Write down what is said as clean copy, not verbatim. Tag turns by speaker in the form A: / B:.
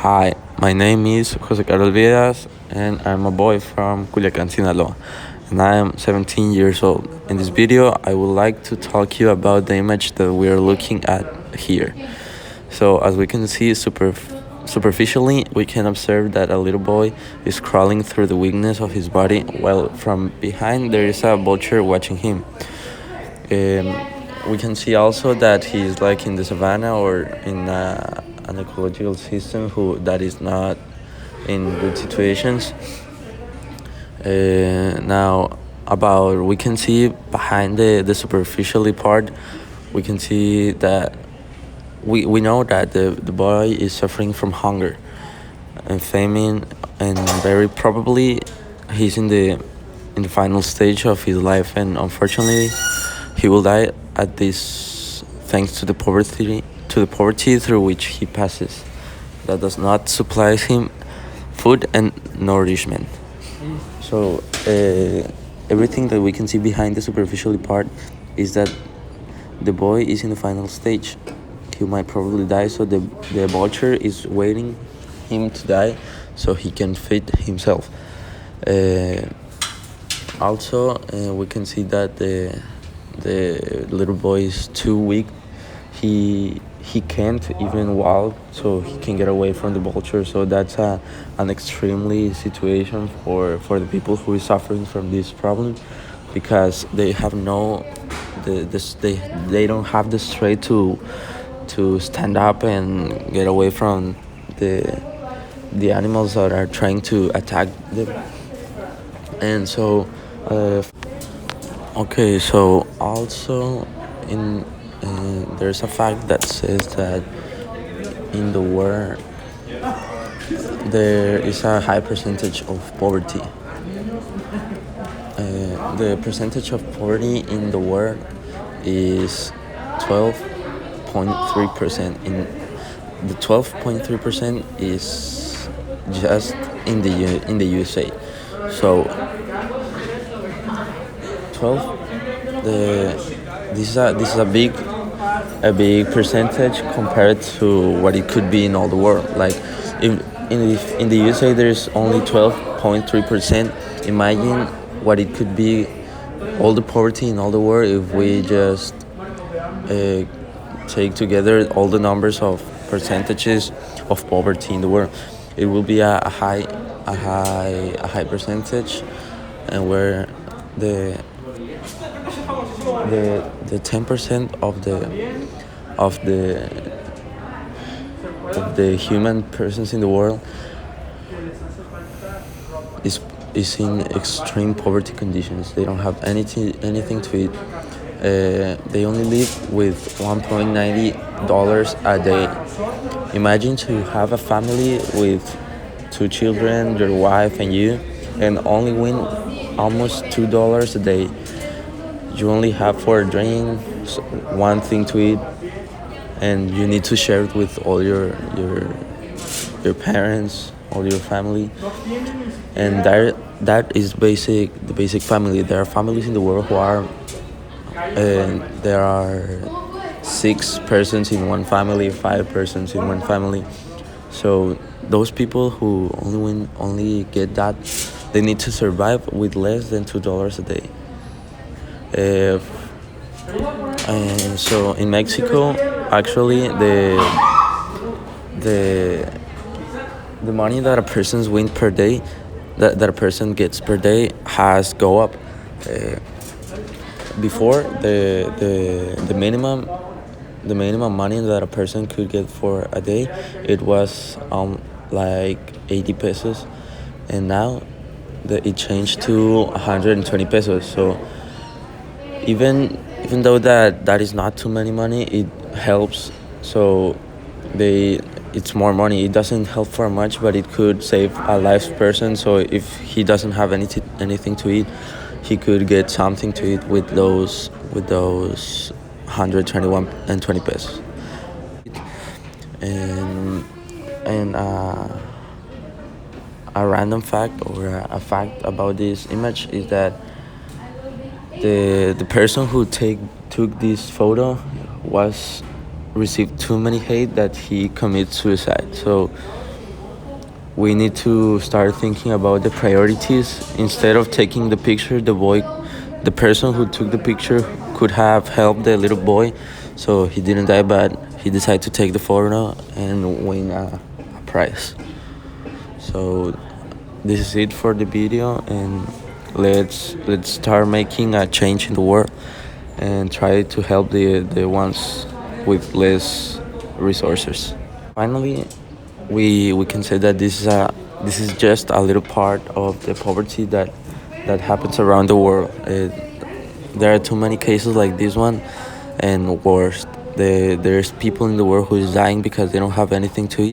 A: Hi, my name is Jose Carlos Vidas, and I'm a boy from Culiacan, Sinaloa, and I am 17 years old. In this video, I would like to talk you about the image that we are looking at here. So, as we can see, superficially, we can observe that a little boy is crawling through the weakness of his body, while from behind there is a vulture watching him. We can see also that he's like in the savannah or in an ecological system that is not in good situations. Now, about we can see behind the superficially part, we can see that we know that the boy is suffering from hunger and famine, and very probably he's in the final stage of his life, and unfortunately he will die at this thanks to the poverty through which he passes, that does not supply him food and nourishment. So everything that we can see behind the superficial part is that the boy is in the final stage. He might probably die, so the vulture is waiting him to die so he can feed himself. Also, we can see that the little boy is too weak. He can't even walk, so he can get away from the vulture. So that's an extremely situation for the people who is suffering from this problem, because they have they don't have the strength to stand up and get away from the animals that are trying to attack them. And so okay, so also in there's a fact that says that in the world there is a high percentage of poverty. The percentage of poverty in the world is 12.3%. The 12.3% is just in the USA. So 12 this is a big percentage compared to what it could be in all the world. Like in the USA there's only 12.3%. Imagine what it could be, all the poverty in all the world, if we just take together all the numbers of percentages of poverty in the world. It will be a high percentage, and where the 10% of the human persons in the world is in extreme poverty conditions. They don't have anything to eat. They only live with $1.90 a day. Imagine to have a family with 2 children, your wife and you, and only win almost $2 a day. You only have for a drink, one thing to eat, and you need to share it with all your parents, all your family. And that is the basic family. There are families in the world who are there are 6 persons in one family, 5 persons in one family. So those people who only get that, they need to survive with less than $2 a day. And so in Mexico, actually, the money that a person wins per day, that a person gets per day, has go up. Before the minimum money that a person could get for a day, it was like 80 pesos, and now it changed to 120 pesos. So even though that is not too many money, it helps. So it's more money. It doesn't help for much, but it could save a life person. So if he doesn't have anything to eat, he could get something to eat with those 121 and 20 pesos. And a random fact, or a fact about this image, is that the person who took this photo received too many hate that he committed suicide. So we need to start thinking about the priorities. Instead of taking the picture, the person who took the picture could have helped the little boy so he didn't die, but he decided to take the photo and win a prize. So this is it for the video, and let's start making a change in the world and try to help the ones with less resources. Finally, we can say that this is just a little part of the poverty that happens around the world. There are too many cases like this one, and worse, there's people in the world who is dying because they don't have anything to eat.